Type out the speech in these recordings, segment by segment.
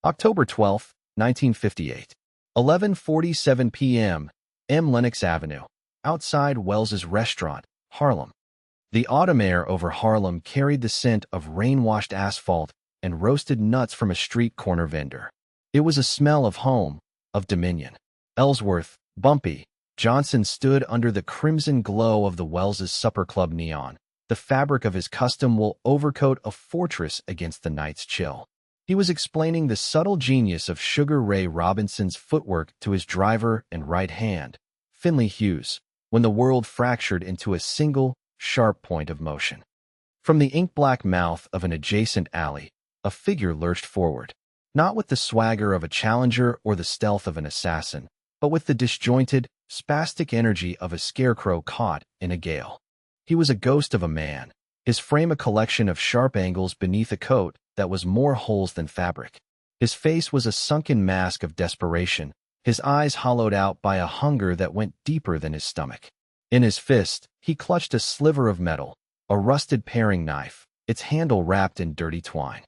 October 12, 1958. 11:47 p.m. Lenox Avenue. Outside Wells's restaurant, Harlem. The autumn air over Harlem carried the scent of rain-washed asphalt and roasted nuts from a street corner vendor. It was a smell of home, of dominion. Ellsworth, Bumpy Johnson stood under the crimson glow of the Wells's Supper Club neon, the fabric of his custom-wool overcoat a fortress against the night's chill. He was explaining the subtle genius of Sugar Ray Robinson's footwork to his driver and right hand, Finley Hughes, when the world fractured into a single, sharp point of motion. From the ink-black mouth of an adjacent alley, a figure lurched forward, not with the swagger of a challenger or the stealth of an assassin, but with the disjointed, spastic energy of a scarecrow caught in a gale. He was a ghost of a man, his frame a collection of sharp angles beneath a coat that was more holes than fabric. His face was a sunken mask of desperation, his eyes hollowed out by a hunger that went deeper than his stomach. In his fist, he clutched a sliver of metal, a rusted paring knife, its handle wrapped in dirty twine.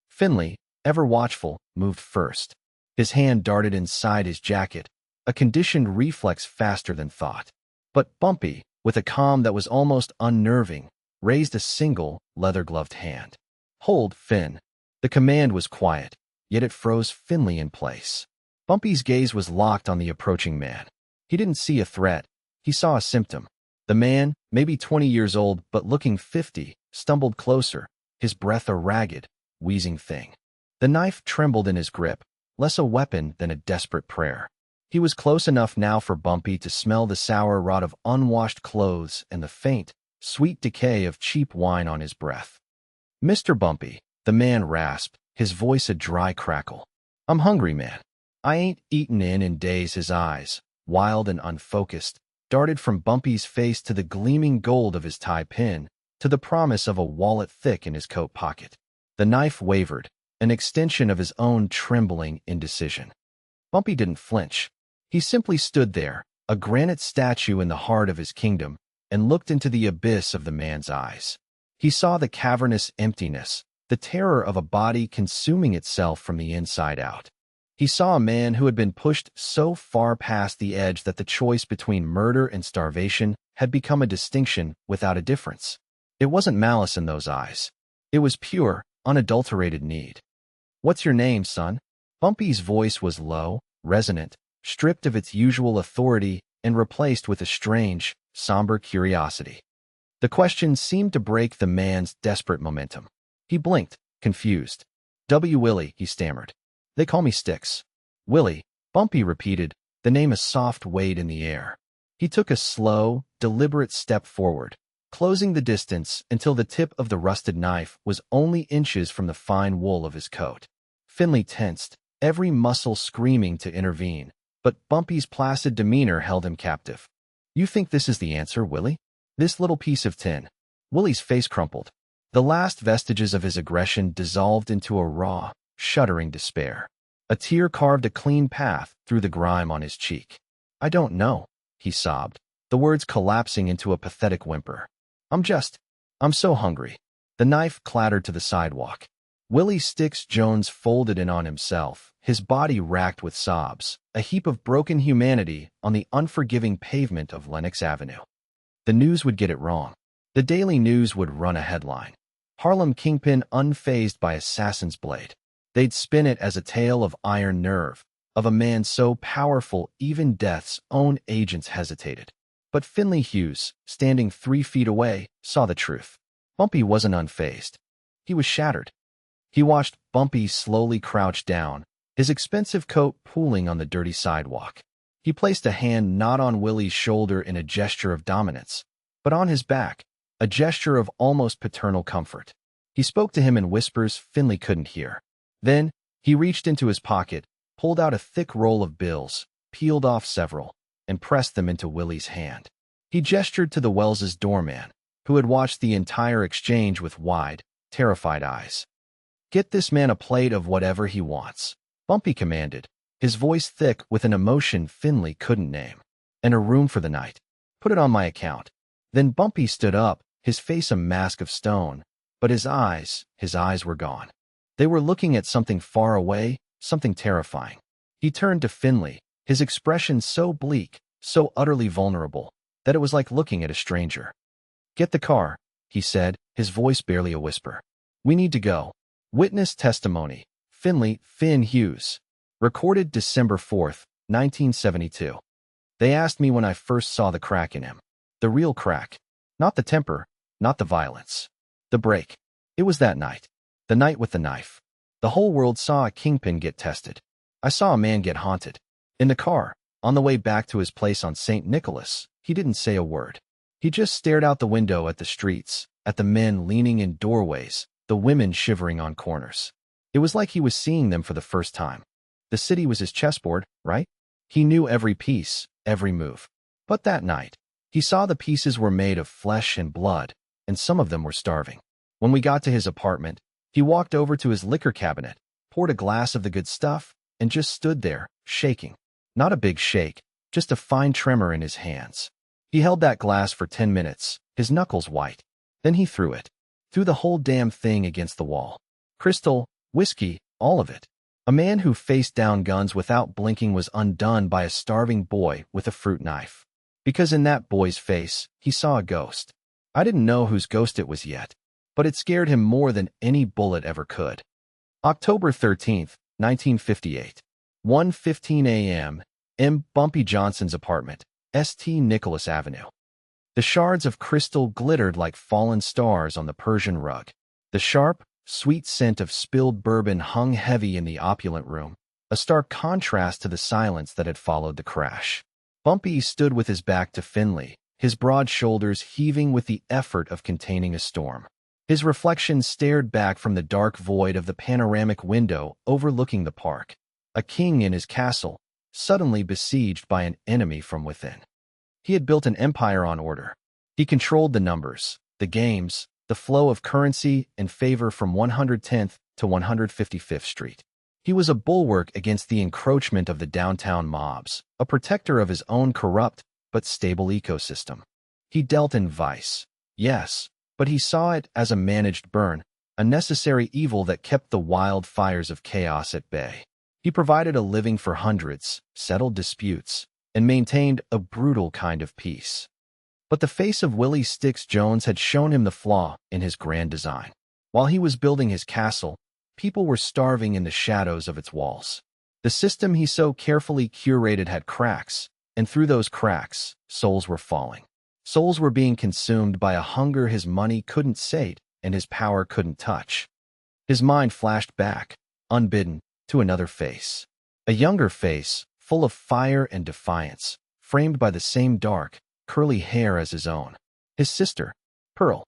Finley, ever watchful, moved first. His hand darted inside his jacket, a conditioned reflex faster than thought. But Bumpy, with a calm that was almost unnerving, raised a single, leather-gloved hand. "Hold, Finn." The command was quiet, yet it froze Finley in place. Bumpy's gaze was locked on the approaching man. He didn't see a threat. He saw a symptom. The man, maybe 20 years old but looking 50, stumbled closer, his breath a ragged, wheezing thing. The knife trembled in his grip, less a weapon than a desperate prayer. He was close enough now for Bumpy to smell the sour rot of unwashed clothes and the faint, sweet decay of cheap wine on his breath. "Mr. Bumpy," the man rasped, his voice a dry crackle. "I'm hungry, man. I ain't eaten in days." His eyes, wild and unfocused, darted from Bumpy's face to the gleaming gold of his tie pin, to the promise of a wallet thick in his coat pocket. The knife wavered, an extension of his own trembling indecision. Bumpy didn't flinch. He simply stood there, a granite statue in the heart of his kingdom, and looked into the abyss of the man's eyes. He saw the cavernous emptiness, the terror of a body consuming itself from the inside out. He saw a man who had been pushed so far past the edge that the choice between murder and starvation had become a distinction without a difference. It wasn't malice in those eyes. It was pure, unadulterated need. "What's your name, son?" Bumpy's voice was low, resonant, stripped of its usual authority and replaced with a strange, somber curiosity. The question seemed to break the man's desperate momentum. He blinked, confused. "Willie," he stammered. "They call me Sticks." "Willie," Bumpy repeated, the name a soft weight in the air. He took a slow, deliberate step forward, closing the distance until the tip of the rusted knife was only inches from the fine wool of his coat. Finley tensed, every muscle screaming to intervene, but Bumpy's placid demeanor held him captive. "You think this is the answer, Willie? This little piece of tin?" Willie's face crumpled. The last vestiges of his aggression dissolved into a raw, shuddering despair. A tear carved a clean path through the grime on his cheek. "I don't know," he sobbed, the words collapsing into a pathetic whimper. I'm so hungry." The knife clattered to the sidewalk. Willie Sticks Jones folded in on himself, his body racked with sobs, a heap of broken humanity on the unforgiving pavement of Lenox Avenue. The news would get it wrong. The Daily News would run a headline: "Harlem Kingpin unfazed by assassin's blade." They'd spin it as a tale of iron nerve, of a man so powerful even death's own agents hesitated. But Finley Hughes, standing 3 feet away, saw the truth. Bumpy wasn't unfazed. He was shattered. He watched Bumpy slowly crouch down, his expensive coat pooling on the dirty sidewalk. He placed a hand not on Willie's shoulder in a gesture of dominance, but on his back, a gesture of almost paternal comfort. He spoke to him in whispers Finley couldn't hear. Then, he reached into his pocket, pulled out a thick roll of bills, peeled off several, and pressed them into Willie's hand. He gestured to the Wells's doorman, who had watched the entire exchange with wide, terrified eyes. "Get this man a plate of whatever he wants," Bumpy commanded, his voice thick with an emotion Finley couldn't name. "And a room for the night. Put it on my account." Then Bumpy stood up, his face a mask of stone, but his eyes were gone. They were looking at something far away, something terrifying. He turned to Finley, his expression so bleak, so utterly vulnerable, that it was like looking at a stranger. "Get the car," he said, his voice barely a whisper. "We need to go." Witness testimony. Finley, Finn Hughes. Recorded December 4th, 1972. "They asked me when I first saw the crack in him. The real crack. Not the temper, not the violence. The break. It was that night. The night with the knife. The whole world saw a kingpin get tested. I saw a man get haunted. In the car, on the way back to his place on St. Nicholas, he didn't say a word. He just stared out the window at the streets, at the men leaning in doorways, the women shivering on corners. It was like he was seeing them for the first time. The city was his chessboard, right? He knew every piece, every move. But that night, he saw the pieces were made of flesh and blood, and some of them were starving. When we got to his apartment, he walked over to his liquor cabinet, poured a glass of the good stuff, and just stood there, shaking. Not a big shake, just a fine tremor in his hands. He held that glass for 10 minutes, his knuckles white. Then he threw it. Threw the whole damn thing against the wall. Crystal, whiskey, all of it. A man who faced down guns without blinking was undone by a starving boy with a fruit knife. Because in that boy's face, he saw a ghost. I didn't know whose ghost it was yet, but it scared him more than any bullet ever could. October 13th, 1958. 1:15 a.m. M. Bumpy Johnson's apartment, St. Nicholas Avenue. The shards of crystal glittered like fallen stars on the Persian rug. The sharp, sweet scent of spilled bourbon hung heavy in the opulent room, a stark contrast to the silence that had followed the crash. Bumpy stood with his back to Finley, his broad shoulders heaving with the effort of containing a storm. His reflection stared back from the dark void of the panoramic window overlooking the park. A king in his castle, suddenly besieged by an enemy from within. He had built an empire on order. He controlled the numbers, the games, the flow of currency and favor from 110th to 155th Street. He was a bulwark against the encroachment of the downtown mobs, a protector of his own corrupt but stable ecosystem. He dealt in vice, yes, but he saw it as a managed burn, a necessary evil that kept the wildfires of chaos at bay. He provided a living for hundreds, settled disputes, and maintained a brutal kind of peace. But the face of Willie Sticks Jones had shown him the flaw in his grand design. While he was building his castle, people were starving in the shadows of its walls. The system he so carefully curated had cracks, and through those cracks, souls were falling. Souls were being consumed by a hunger his money couldn't sate and his power couldn't touch. His mind flashed back, unbidden, to another face. A younger face, full of fire and defiance, framed by the same dark, curly hair as his own. His sister, Pearl.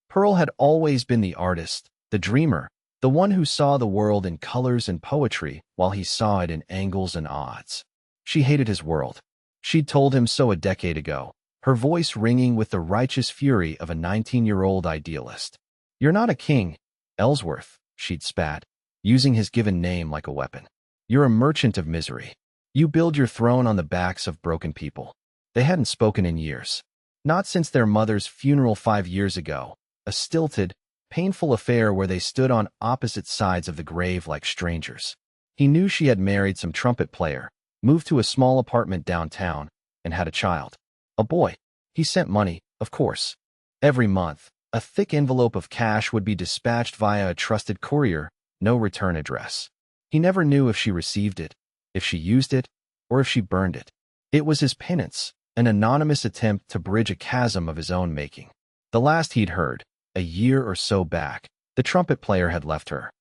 Pearl had always been the artist, the dreamer, the one who saw the world in colors and poetry while he saw it in angles and odds. She hated his world. She'd told him so a decade ago, her voice ringing with the righteous fury of a 19-year-old idealist. "You're not a king, Ellsworth," she'd spat, using his given name like a weapon. "You're a merchant of misery. You build your throne on the backs of broken people." They hadn't spoken in years. Not since their mother's funeral 5 years ago, a stilted, painful affair where they stood on opposite sides of the grave like strangers. He knew she had married some trumpet player, moved to a small apartment downtown, and had a child. A boy. He sent money, of course. Every month, a thick envelope of cash would be dispatched via a trusted courier, no return address. He never knew if she received it, if she used it, or if she burned it. It was his penance, an anonymous attempt to bridge a chasm of his own making. The last he'd heard, a year or so back, the trumpet player had left her.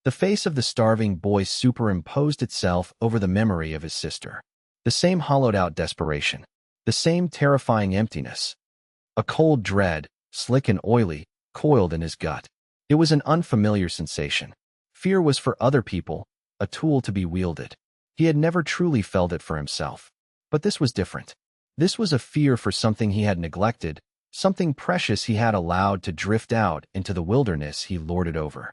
The face of the starving boy superimposed itself over the memory of his sister. The same hollowed-out desperation, the same terrifying emptiness. A cold dread, slick and oily, coiled in his gut. It was an unfamiliar sensation. Fear was for other people, a tool to be wielded. He had never truly felt it for himself. But this was different. This was a fear for something he had neglected, something precious he had allowed to drift out into the wilderness he lorded over.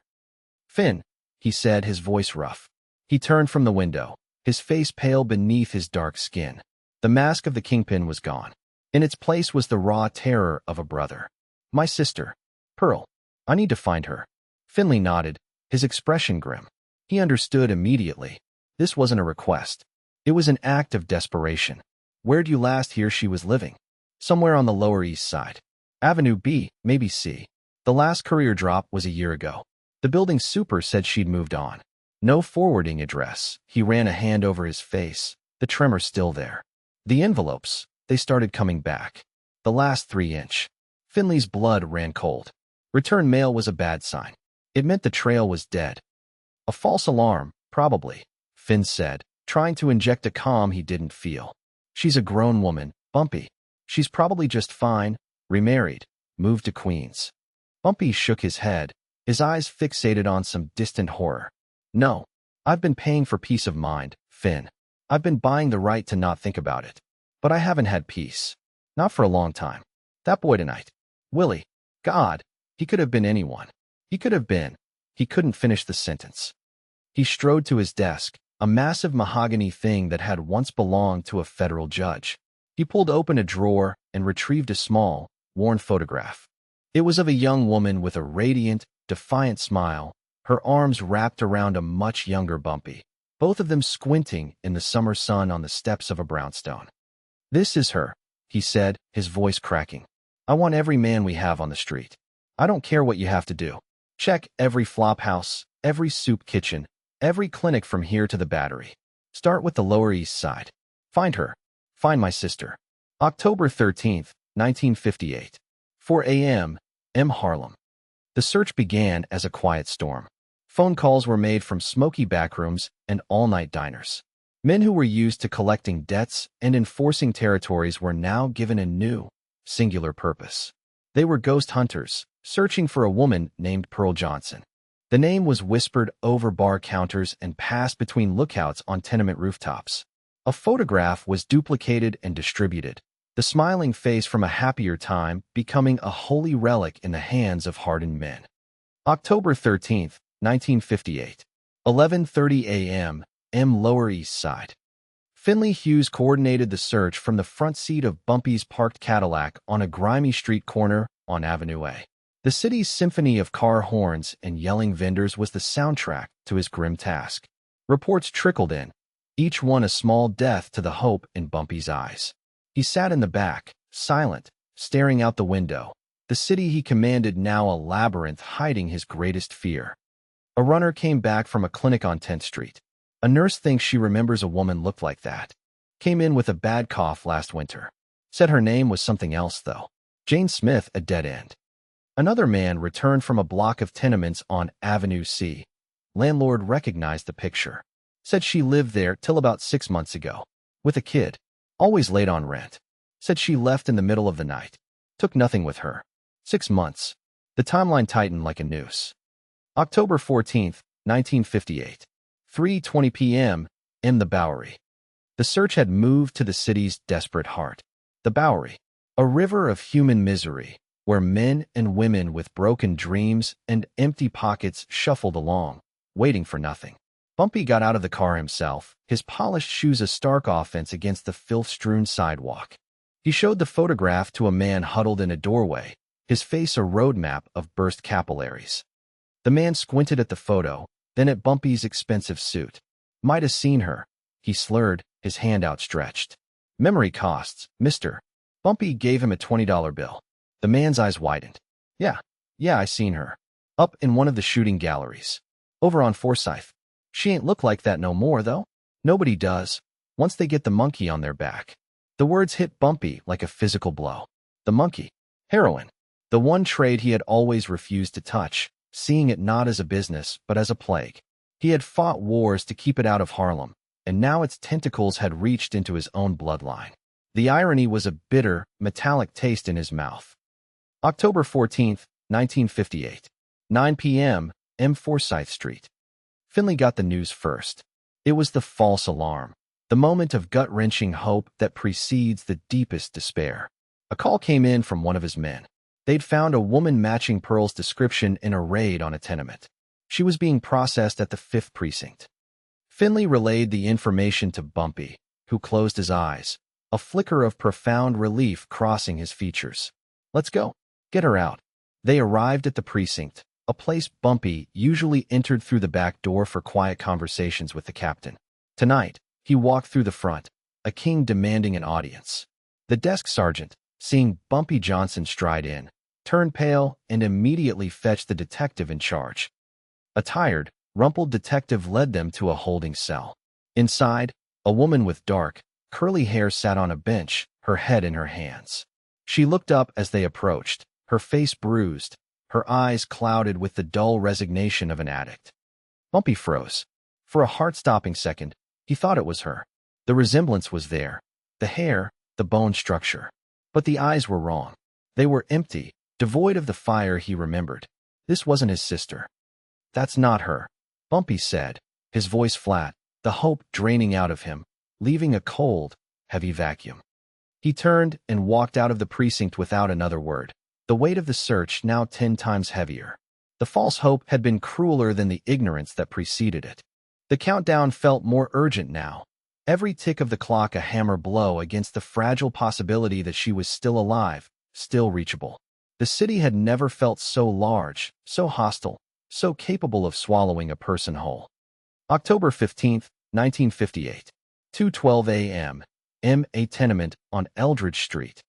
"Finn," he said, his voice rough. He turned from the window, his face pale beneath his dark skin. The mask of the kingpin was gone. In its place was the raw terror of a brother. "My sister, Pearl. I need to find her." Finley nodded, his expression grim. He understood immediately. This wasn't a request. It was an act of desperation. Where'd you last hear she was living? Somewhere on the Lower East Side. Avenue B, maybe C. The last courier drop was a year ago. The building super said she'd moved on. No forwarding address. He ran a hand over his face, the tremor still there. The envelopes, they started coming back. The last 3-inch. Finley's blood ran cold. Return mail was a bad sign. It meant the trail was dead. A false alarm, probably, Finn said, trying to inject a calm he didn't feel. She's a grown woman, Bumpy. She's probably just fine, remarried, moved to Queens. Bumpy shook his head, his eyes fixated on some distant horror. No, I've been paying for peace of mind, Finn. I've been buying the right to not think about it. But I haven't had peace. Not for a long time. That boy tonight. Willie. God, he could have been anyone. He could have been. He couldn't finish the sentence. He strode to his desk, a massive mahogany thing that had once belonged to a federal judge. He pulled open a drawer and retrieved a small, worn photograph. It was of a young woman with a radiant, defiant smile, her arms wrapped around a much younger Bumpy, both of them squinting in the summer sun on the steps of a brownstone. This is her, he said, his voice cracking. I want every man we have on the street. I don't care what you have to do. Check every flop house, every soup kitchen, every clinic from here to the Battery. Start with the Lower East Side. Find her. Find my sister. October 13th, 1958. 4 a.m., M. Harlem. The search began as a quiet storm. Phone calls were made from smoky backrooms and all-night diners. Men who were used to collecting debts and enforcing territories were now given a new, singular purpose. They were ghost hunters, searching for a woman named Pearl Johnson. The name was whispered over bar counters and passed between lookouts on tenement rooftops. A photograph was duplicated and distributed, the smiling face from a happier time becoming a holy relic in the hands of hardened men. October 13th, 1958. 11:30 a.m., M. Lower East Side. Finley Hughes coordinated the search from the front seat of Bumpy's parked Cadillac on a grimy street corner on Avenue A. The city's symphony of car horns and yelling vendors was the soundtrack to his grim task. Reports trickled in, each one a small death to the hope in Bumpy's eyes. He sat in the back, silent, staring out the window, the city he commanded now a labyrinth hiding his greatest fear. A runner came back from a clinic on 10th Street. A nurse thinks she remembers a woman looked like that. Came in with a bad cough last winter. Said her name was something else, though. Jane Smith, a dead end. Another man returned from a block of tenements on Avenue C. Landlord recognized the picture. Said she lived there till about 6 months ago. With a kid. Always late on rent. Said she left in the middle of the night. Took nothing with her. 6 months. The timeline tightened like a noose. October 14th, 1958. 3:20 p.m. in the Bowery. The search had moved to the city's desperate heart. The Bowery. A river of human misery, where men and women with broken dreams and empty pockets shuffled along, waiting for nothing. Bumpy got out of the car himself, his polished shoes a stark offense against the filth-strewn sidewalk. He showed the photograph to a man huddled in a doorway, his face a roadmap of burst capillaries. The man squinted at the photo, then at Bumpy's expensive suit. Might have seen her, he slurred, his hand outstretched. Memory costs, mister. Bumpy gave him a $20 bill. The man's eyes widened. Yeah, I seen her. Up in one of the shooting galleries. Over on Forsyth. She ain't look like that no more, though. Nobody does, once they get the monkey on their back. The words hit Bumpy like a physical blow. The monkey. Heroin. The one trade he had always refused to touch, seeing it not as a business but as a plague. He had fought wars to keep it out of Harlem, and now its tentacles had reached into his own bloodline. The irony was a bitter, metallic taste in his mouth. October 14th, 1958. 9 p.m., M. Forsyth Street. Finley got the news first. It was the false alarm, the moment of gut-wrenching hope that precedes the deepest despair. A call came in from one of his men. They'd found a woman matching Pearl's description in a raid on a tenement. She was being processed at the 5th Precinct. Finley relayed the information to Bumpy, who closed his eyes, a flicker of profound relief crossing his features. Let's go. Get her out. They arrived at the precinct, a place Bumpy usually entered through the back door for quiet conversations with the captain. Tonight, he walked through the front, a king demanding an audience. The desk sergeant, seeing Bumpy Johnson stride in, turned pale and immediately fetched the detective in charge. A tired, rumpled detective led them to a holding cell. Inside, a woman with dark, curly hair sat on a bench, her head in her hands. She looked up as they approached, her face bruised, her eyes clouded with the dull resignation of an addict. Bumpy froze. For a heart-stopping second, he thought it was her. The resemblance was there, the hair, the bone structure. But the eyes were wrong. They were empty, devoid of the fire he remembered. This wasn't his sister. "That's not her," Bumpy said, his voice flat, the hope draining out of him, leaving a cold, heavy vacuum. He turned and walked out of the precinct without another word, the weight of the search now 10 times heavier. The false hope had been crueler than the ignorance that preceded it. The countdown felt more urgent now, every tick of the clock a hammer blow against the fragile possibility that she was still alive, still reachable. The city had never felt so large, so hostile, so capable of swallowing a person whole. October 15th, 1958. 2:12 a.m. A tenement on Eldridge Street.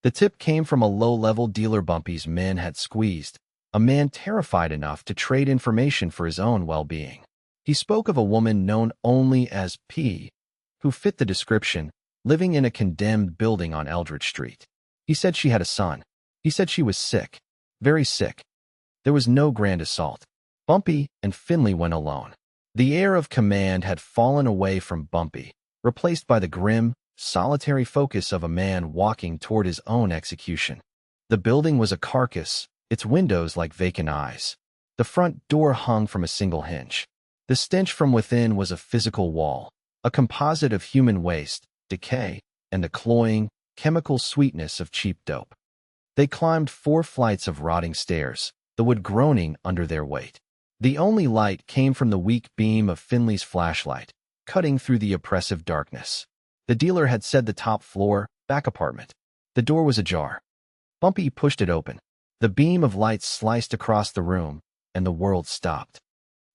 The tip came from a low-level dealer Bumpy's men had squeezed, a man terrified enough to trade information for his own well-being. He spoke of a woman known only as P, who fit the description, living in a condemned building on Eldridge Street. He said she had a son. He said she was sick, very sick. There was no grand assault. Bumpy and Finley went alone. The air of command had fallen away from Bumpy, replaced by the grim, solitary focus of a man walking toward his own execution. The building was a carcass, its windows like vacant eyes. The front door hung from a single hinge. The stench from within was a physical wall, a composite of human waste, decay, and the cloying, chemical sweetness of cheap dope. They climbed 4 flights of rotting stairs, the wood groaning under their weight. The only light came from the weak beam of Finley's flashlight, cutting through the oppressive darkness. The dealer had said the top floor, back apartment. The door was ajar. Bumpy pushed it open. The beam of light sliced across the room, and the world stopped.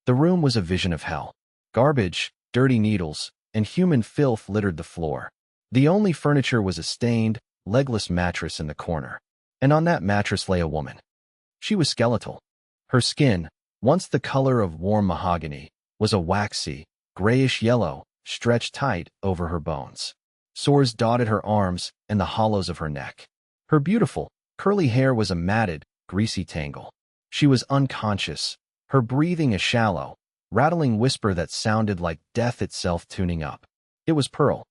The room was a vision of hell. Garbage, dirty needles, and human filth littered the floor. The only furniture was a stained, legless mattress in the corner. And on that mattress lay a woman. She was skeletal. Her skin, once the color of warm mahogany, was a waxy, grayish yellow, stretched tight over her bones. Sores dotted her arms and the hollows of her neck. Her beautiful, curly hair was a matted, greasy tangle. She was unconscious, her breathing a shallow, rattling whisper that sounded like death itself tuning up. It was Pearl.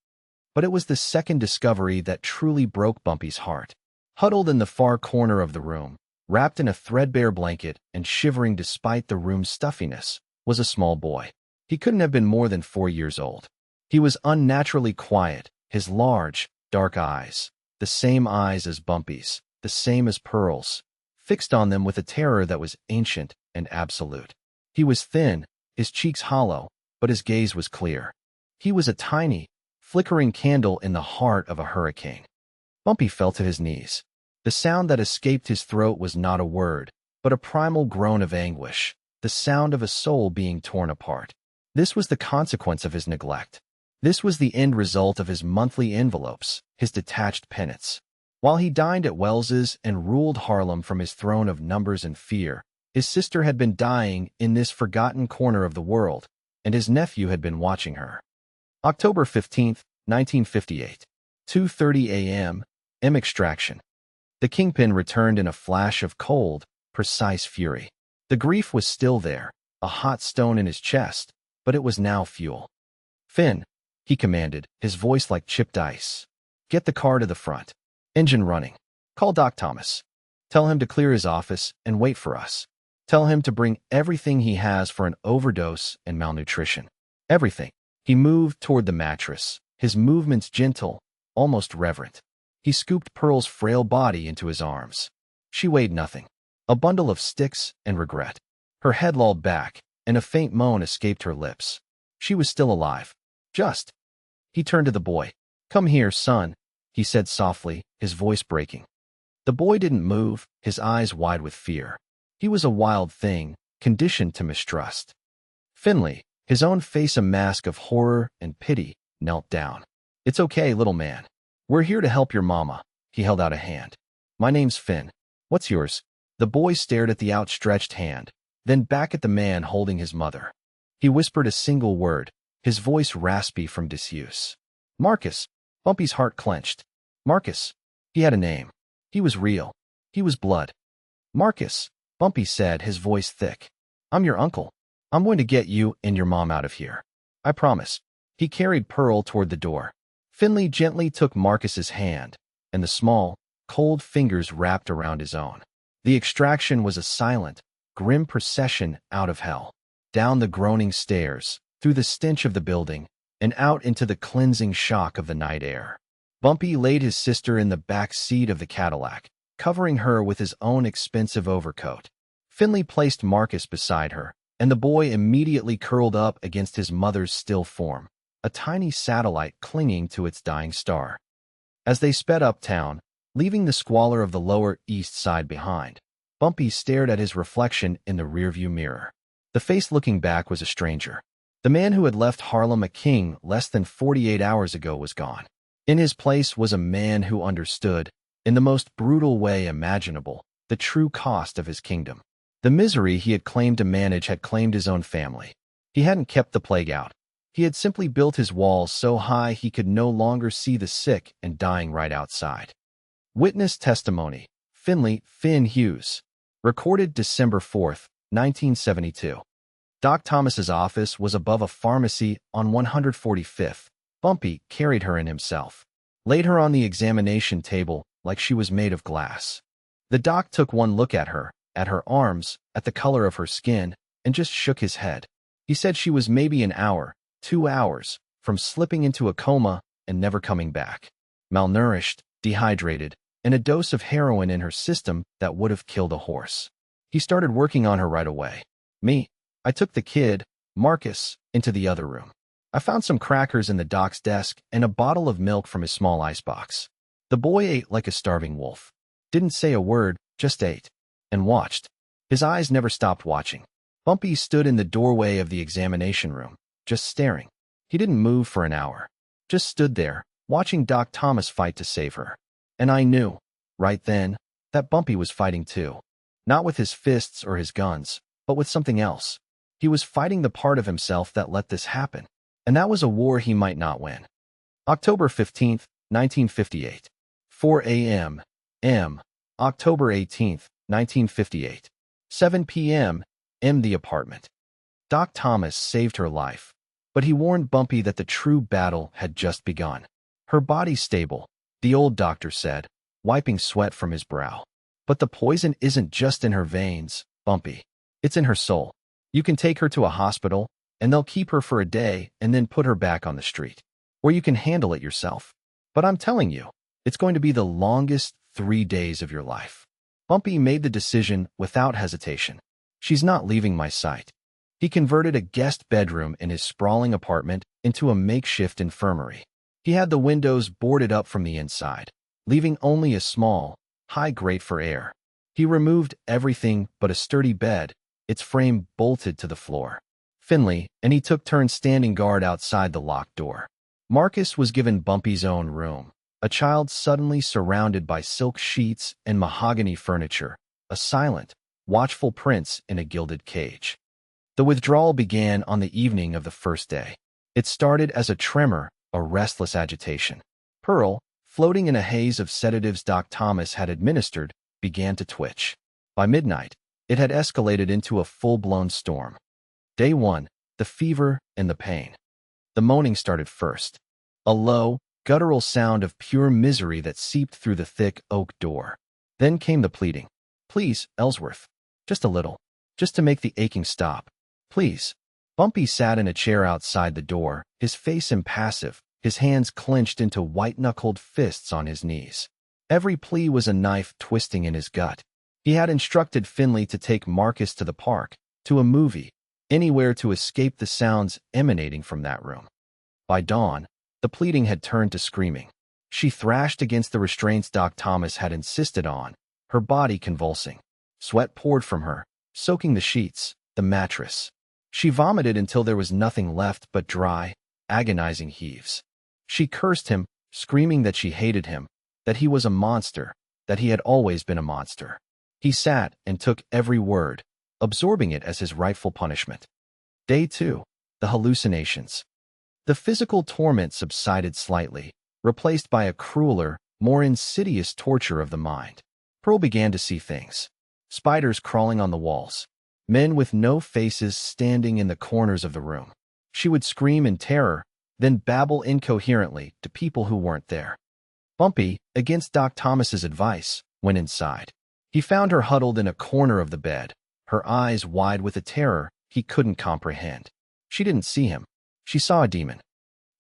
But it was the second discovery that truly broke Bumpy's heart. Huddled in the far corner of the room, wrapped in a threadbare blanket and shivering despite the room's stuffiness, was a small boy. He couldn't have been more than 4 years old. He was unnaturally quiet, his large, dark eyes, the same eyes as Bumpy's, the same as Pearl's, fixed on them with a terror that was ancient and absolute. He was thin, his cheeks hollow, but his gaze was clear. He was a tiny, flickering candle in the heart of a hurricane. Bumpy fell to his knees. The sound that escaped his throat was not a word, but a primal groan of anguish, the sound of a soul being torn apart. This was the consequence of his neglect. This was the end result of his monthly envelopes, his detached penance. While he dined at Wells's and ruled Harlem from his throne of numbers and fear, his sister had been dying in this forgotten corner of the world, and his nephew had been watching her. October 15th, 1958. 2:30 a.m. Extraction. The kingpin returned in a flash of cold, precise fury. The grief was still there, a hot stone in his chest, but it was now fuel. "Finn," he commanded, his voice like chipped ice. "Get the car to the front. Engine running. Call Doc Thomas. Tell him to clear his office and wait for us. Tell him to bring everything he has for an overdose and malnutrition. Everything." He moved toward the mattress, his movements gentle, almost reverent. He scooped Pearl's frail body into his arms. She weighed nothing. A bundle of sticks and regret. Her head lolled back, and a faint moan escaped her lips. She was still alive. Just. He turned to the boy. "Come here, son," he said softly, his voice breaking. The boy didn't move, his eyes wide with fear. He was a wild thing, conditioned to mistrust. Finley, his own face a mask of horror and pity, knelt down. "It's okay, little man. We're here to help your mama." He held out a hand. "My name's Finn. What's yours?" The boy stared at the outstretched hand, then back at the man holding his mother. He whispered a single word, his voice raspy from disuse. "Marcus." Bumpy's heart clenched. Marcus. He had a name. He was real. He was blood. "Marcus," Bumpy said, his voice thick. "I'm your uncle. I'm going to get you and your mom out of here. I promise." He carried Pearl toward the door. Finley gently took Marcus's hand, and the small, cold fingers wrapped around his own. The extraction was a silent, grim procession out of hell, down the groaning stairs, through the stench of the building, and out into the cleansing shock of the night air. Bumpy laid his sister in the back seat of the Cadillac, covering her with his own expensive overcoat. Finley placed Marcus beside her, and the boy immediately curled up against his mother's still form, a tiny satellite clinging to its dying star. As they sped uptown, leaving the squalor of the Lower East Side behind, Bumpy stared at his reflection in the rearview mirror. The face looking back was a stranger. The man who had left Harlem a king less than 48 hours ago was gone. In his place was a man who understood, in the most brutal way imaginable, the true cost of his kingdom. The misery he had claimed to manage had claimed his own family. He hadn't kept the plague out. He had simply built his walls so high he could no longer see the sick and dying right outside. Witness testimony. Finley Finn Hughes. Recorded December 4, 1972. Doc Thomas's office was above a pharmacy on 145th. Bumpy carried her in himself, laid her on the examination table like she was made of glass. The doc took one look at her arms, at the color of her skin, and just shook his head. He said she was maybe an hour, 2 hours, from slipping into a coma and never coming back. Malnourished, dehydrated, and a dose of heroin in her system that would have killed a horse. He started working on her right away. I took the kid, Marcus, into the other room. I found some crackers in the doc's desk and a bottle of milk from his small icebox. The boy ate like a starving wolf. Didn't say a word, just ate. And watched. His eyes never stopped watching. Bumpy stood in the doorway of the examination room, just staring. He didn't move for an hour. Just stood there, watching Doc Thomas fight to save her. And I knew, right then, that Bumpy was fighting too. Not with his fists or his guns, but with something else. He was fighting the part of himself that let this happen. And that was a war he might not win. October 15, 1958. 4 a.m. October 18, 1958. 7 p.m. The apartment. Doc Thomas saved her life, but he warned Bumpy that the true battle had just begun. Her body's stable, the old doctor said, wiping sweat from his brow. But the poison isn't just in her veins, Bumpy. It's in her soul. You can take her to a hospital, and they'll keep her for a day and then put her back on the street. Or you can handle it yourself. But I'm telling you, it's going to be the longest 3 days of your life. Bumpy made the decision without hesitation. She's not leaving my sight. He converted a guest bedroom in his sprawling apartment into a makeshift infirmary. He had the windows boarded up from the inside, leaving only a small, high grate for air. He removed everything but a sturdy bed, its frame bolted to the floor. Finley and he took turns standing guard outside the locked door. Marcus was given Bumpy's own room, a child suddenly surrounded by silk sheets and mahogany furniture, a silent, watchful prince in a gilded cage. The withdrawal began on the evening of the first day. It started as a tremor, a restless agitation. Pearl, floating in a haze of sedatives Doc Thomas had administered, began to twitch. By midnight, it had escalated into a full-blown storm. Day 1, the fever and the pain. The moaning started first. A low, guttural sound of pure misery that seeped through the thick oak door. Then came the pleading. "Please, Ellsworth. Just a little. Just to make the aching stop. Please." Bumpy sat in a chair outside the door, his face impassive, his hands clenched into white-knuckled fists on his knees. Every plea was a knife twisting in his gut. He had instructed Finley to take Marcus to the park, to a movie, anywhere to escape the sounds emanating from that room. By dawn, the pleading had turned to screaming. She thrashed against the restraints Doc Thomas had insisted on, her body convulsing. Sweat poured from her, soaking the sheets, the mattress. She vomited until there was nothing left but dry, agonizing heaves. She cursed him, screaming that she hated him, that he was a monster, that he had always been a monster. He sat and took every word, absorbing it as his rightful punishment. Day 2. The hallucinations. The physical torment subsided slightly, replaced by a crueler, more insidious torture of the mind. Pearl began to see things. Spiders crawling on the walls. Men with no faces standing in the corners of the room. She would scream in terror, then babble incoherently to people who weren't there. Bumpy, against Doc Thomas's advice, went inside. He found her huddled in a corner of the bed, her eyes wide with a terror he couldn't comprehend. She didn't see him. She saw a demon.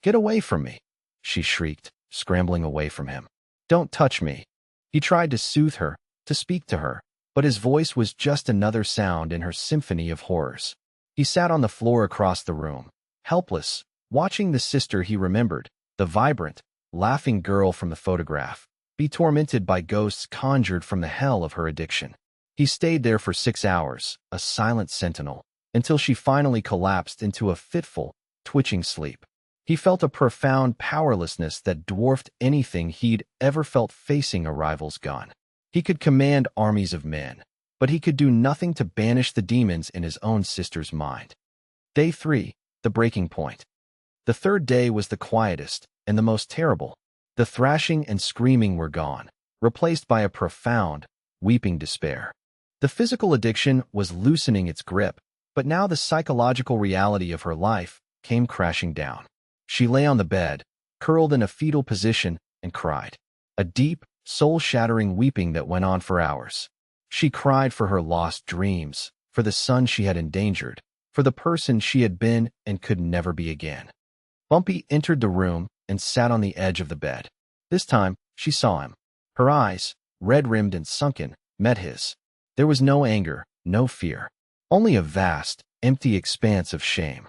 "Get away from me," she shrieked, scrambling away from him. "Don't touch me." He tried to soothe her, to speak to her, but his voice was just another sound in her symphony of horrors. He sat on the floor across the room, helpless, watching the sister he remembered, the vibrant, laughing girl from the photograph, be tormented by ghosts conjured from the hell of her addiction. He stayed there for 6 hours, a silent sentinel, until she finally collapsed into a fitful, twitching sleep. He felt a profound powerlessness that dwarfed anything he'd ever felt facing a rival's gun. He could command armies of men, but he could do nothing to banish the demons in his own sister's mind. Day 3. The breaking point. The third day was the quietest and the most terrible. The thrashing and screaming were gone, replaced by a profound, weeping despair. The physical addiction was loosening its grip, but now the psychological reality of her life came crashing down. She lay on the bed, curled in a fetal position, and cried. A deep, soul-shattering weeping that went on for hours. She cried for her lost dreams, for the son she had endangered, for the person she had been and could never be again. Bumpy entered the room and sat on the edge of the bed. This time, she saw him. Her eyes, red-rimmed and sunken, met his. There was no anger, no fear, only a vast, empty expanse of shame.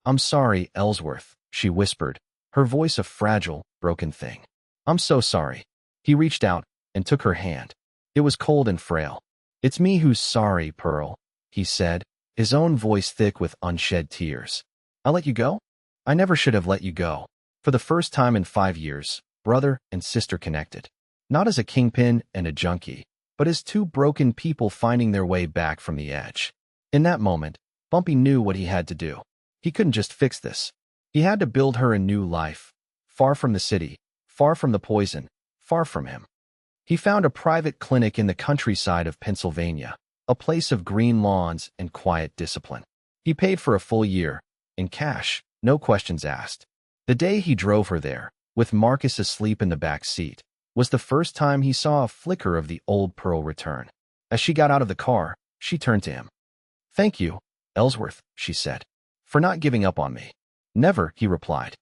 "I'm sorry, Ellsworth," she whispered, her voice a fragile, broken thing. "I'm so sorry." He reached out and took her hand. It was cold and frail. "It's me who's sorry, Pearl," he said, his own voice thick with unshed tears. "I let you go? I never should have let you go." For the first time in 5 years, brother and sister connected. Not as a kingpin and a junkie, but as two broken people finding their way back from the edge. In that moment, Bumpy knew what he had to do. He couldn't just fix this. He had to build her a new life, far from the city, far from the poison, far from him. He found a private clinic in the countryside of Pennsylvania, a place of green lawns and quiet discipline. He paid for a full year, in cash, no questions asked. The day he drove her there, with Marcus asleep in the back seat, was the first time he saw a flicker of the old Pearl return. As she got out of the car, she turned to him. "Thank you, Ellsworth," she said, "for not giving up on me." "Never," he replied.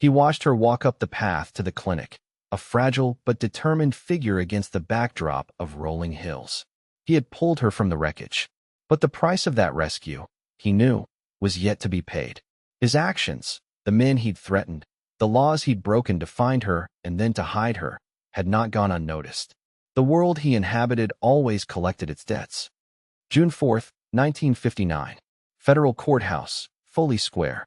He watched her walk up the path to the clinic, a fragile but determined figure against the backdrop of rolling hills. He had pulled her from the wreckage. But the price of that rescue, he knew, was yet to be paid. His actions, the men he'd threatened, the laws he'd broken to find her and then to hide her, had not gone unnoticed. The world he inhabited always collected its debts. June 4th, 1959. Federal Courthouse, Foley Square.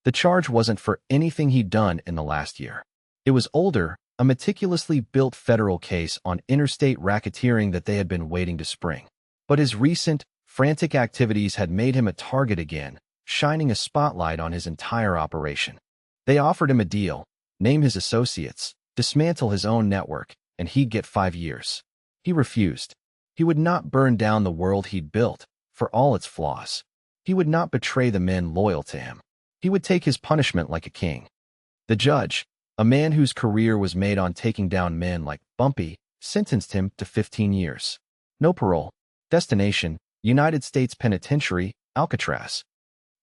The charge wasn't for anything he'd done in the last year. It was older, a meticulously built federal case on interstate racketeering that they had been waiting to spring. But his recent, frantic activities had made him a target again, shining a spotlight on his entire operation. They offered him a deal, name his associates, dismantle his own network, and he'd get 5 years. He refused. He would not burn down the world he'd built, for all its flaws. He would not betray the men loyal to him. He would take his punishment like a king. The judge, a man whose career was made on taking down men like Bumpy, sentenced him to 15 years. No parole. Destination, United States Penitentiary, Alcatraz.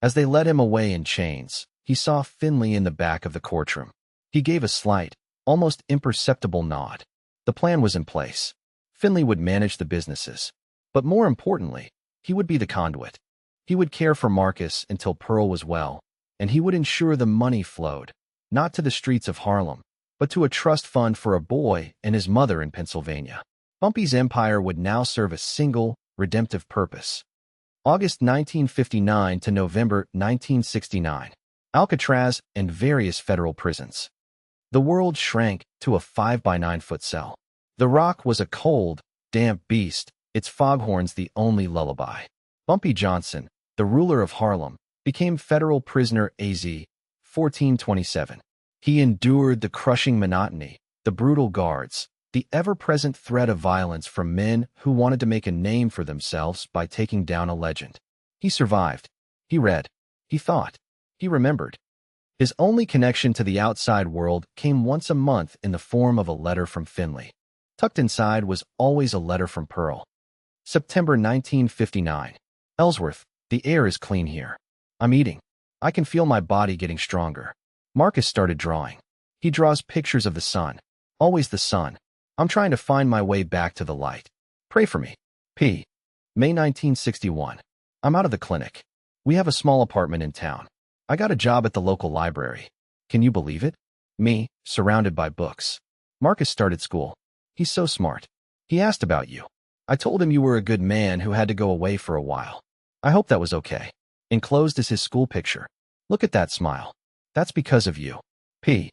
As they led him away in chains, he saw Finley in the back of the courtroom. He gave a slight, almost imperceptible nod. The plan was in place. Finley would manage the businesses. But more importantly, he would be the conduit. He would care for Marcus until Pearl was well, and he would ensure the money flowed, not to the streets of Harlem, but to a trust fund for a boy and his mother in Pennsylvania. Bumpy's empire would now serve a single, redemptive purpose. August 1959 to November 1969. Alcatraz and various federal prisons. The world shrank to a 5 by 9 foot cell. The Rock was a cold, damp beast, its foghorns the only lullaby. Bumpy Johnson, the ruler of Harlem, became federal prisoner AZ 1427. He endured the crushing monotony, the brutal guards, the ever-present threat of violence from men who wanted to make a name for themselves by taking down a legend. He survived. He read. He thought. He remembered. His only connection to the outside world came once a month in the form of a letter from Finley. Tucked inside was always a letter from Pearl. September 1959. Ellsworth, the air is clean here. I'm eating. I can feel my body getting stronger. Marcus started drawing. He draws pictures of the sun. Always the sun. I'm trying to find my way back to the light. Pray for me. P. May 1961. I'm out of the clinic. We have a small apartment in town. I got a job at the local library. Can you believe it? Me, surrounded by books. Marcus started school. He's so smart. He asked about you. I told him you were a good man who had to go away for a while. I hope that was okay. Enclosed is his school picture. Look at that smile. That's because of you. P.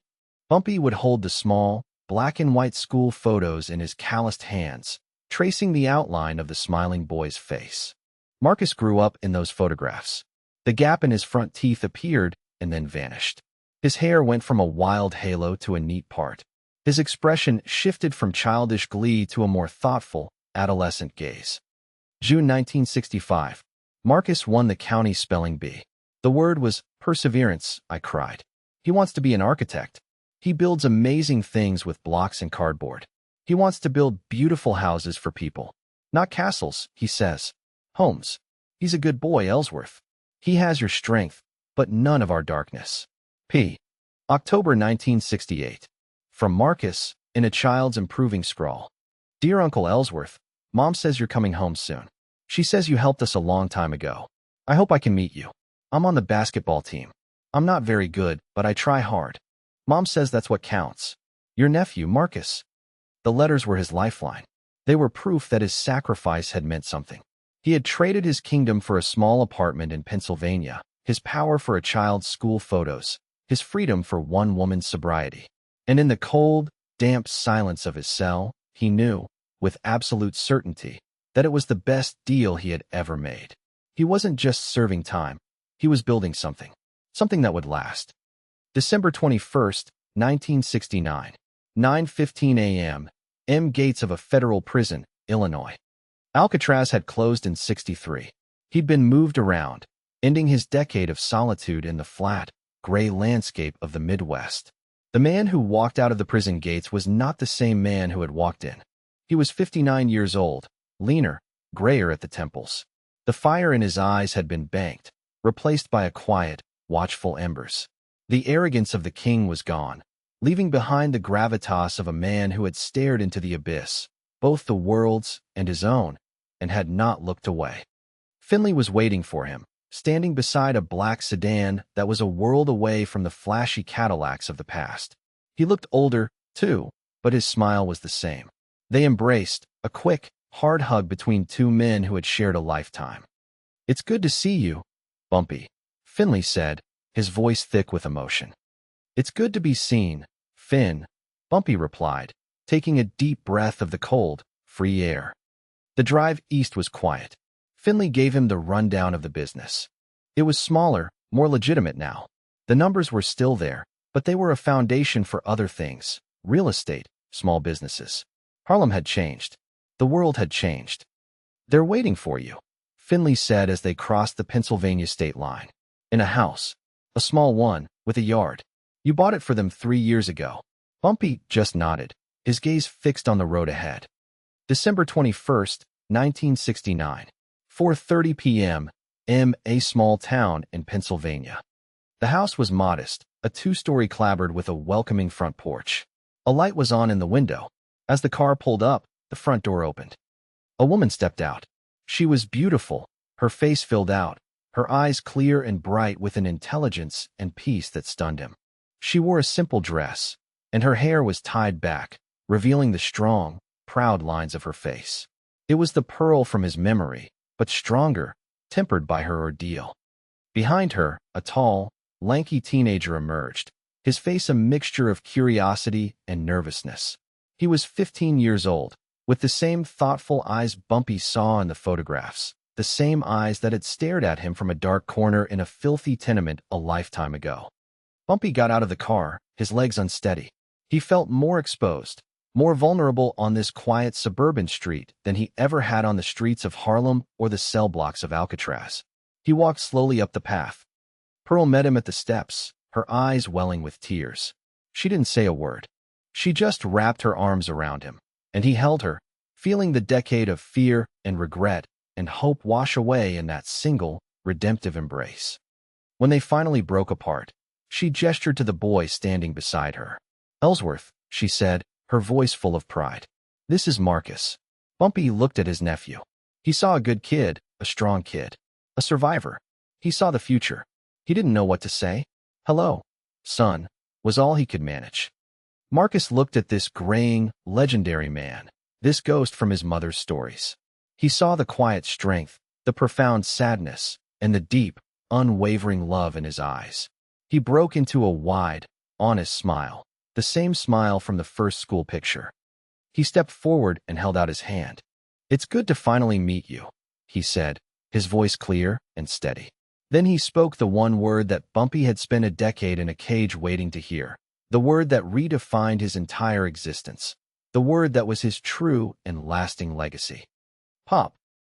Bumpy would hold the small, black and white school photos in his calloused hands, tracing the outline of the smiling boy's face. Marcus grew up in those photographs. The gap in his front teeth appeared and then vanished. His hair went from a wild halo to a neat part. His expression shifted from childish glee to a more thoughtful, adolescent gaze. June 1965. Marcus won the county spelling bee. The word was perseverance, I cried. He wants to be an architect. He builds amazing things with blocks and cardboard. He wants to build beautiful houses for people. Not castles, he says. Homes. He's a good boy, Ellsworth. He has your strength, but none of our darkness. P. October 1968. From Marcus, in a child's improving scrawl. Dear Uncle Ellsworth, Mom says you're coming home soon. She says you helped us a long time ago. I hope I can meet you. I'm on the basketball team. I'm not very good, but I try hard. Mom says that's what counts. Your nephew, Marcus. The letters were his lifeline. They were proof that his sacrifice had meant something. He had traded his kingdom for a small apartment in Pennsylvania, his power for a child's school photos, his freedom for one woman's sobriety. And in the cold, damp silence of his cell, he knew, with absolute certainty, that it was the best deal he had ever made. He wasn't just serving time. He was building something. Something that would last. December 21st, 1969. 9:15 a.m. M. Gates of a federal prison, Illinois. Alcatraz had closed in '63. He'd been moved around, ending his decade of solitude in the flat, gray landscape of the Midwest. The man who walked out of the prison gates was not the same man who had walked in. He was 59 years old, leaner, grayer at the temples. The fire in his eyes had been banked, replaced by a quiet, watchful embers. The arrogance of the king was gone, leaving behind the gravitas of a man who had stared into the abyss, both the world's and his own, and had not looked away. Finley was waiting for him, standing beside a black sedan that was a world away from the flashy Cadillacs of the past. He looked older, too, but his smile was the same. They embraced, a quick, hard hug between two men who had shared a lifetime. It's good to see you, Bumpy, Finley said, his voice thick with emotion. It's good to be seen, Finn, Bumpy replied, taking a deep breath of the cold, free air. The drive east was quiet. Finley gave him the rundown of the business. It was smaller, more legitimate now. The numbers were still there, but they were a foundation for other things, real estate, small businesses. Harlem had changed. The world had changed. They're waiting for you, Finley said as they crossed the Pennsylvania state line. In a house. A small one, with a yard. You bought it for them 3 years ago. Bumpy just nodded, his gaze fixed on the road ahead. December 21st, 1969. 4:30 p.m. A small town in Pennsylvania. The house was modest, a 2-story clapboard with a welcoming front porch. A light was on in the window. As the car pulled up, the front door opened. A woman stepped out. She was beautiful, her face filled out, her eyes clear and bright with an intelligence and peace that stunned him. She wore a simple dress, and her hair was tied back, revealing the strong, proud lines of her face. It was the Pearl from his memory, but stronger, tempered by her ordeal. Behind her, a tall, lanky teenager emerged, his face a mixture of curiosity and nervousness. He was 15 years old, with the same thoughtful eyes Bumpy saw in the photographs, the same eyes that had stared at him from a dark corner in a filthy tenement a lifetime ago. Bumpy got out of the car, his legs unsteady. He felt more exposed, more vulnerable on this quiet suburban street than he ever had on the streets of Harlem or the cell blocks of Alcatraz. He walked slowly up the path. Pearl met him at the steps, her eyes welling with tears. She didn't say a word. She just wrapped her arms around him, and he held her, feeling the decade of fear and regret and hope wash away in that single, redemptive embrace. When they finally broke apart, she gestured to the boy standing beside her. "Ellsworth," she said, her voice full of pride. "This is Marcus." Bumpy looked at his nephew. He saw a good kid, a strong kid, a survivor. He saw the future. He didn't know what to say. "Hello, son," was all he could manage. Marcus looked at this graying, legendary man, this ghost from his mother's stories. He saw the quiet strength, the profound sadness, and the deep, unwavering love in his eyes. He broke into a wide, honest smile, the same smile from the first school picture. He stepped forward and held out his hand. "It's good to finally meet you," he said, his voice clear and steady. Then he spoke the one word that Bumpy had spent a decade in a cage waiting to hear, the word that redefined his entire existence, the word that was his true and lasting legacy. "Pop."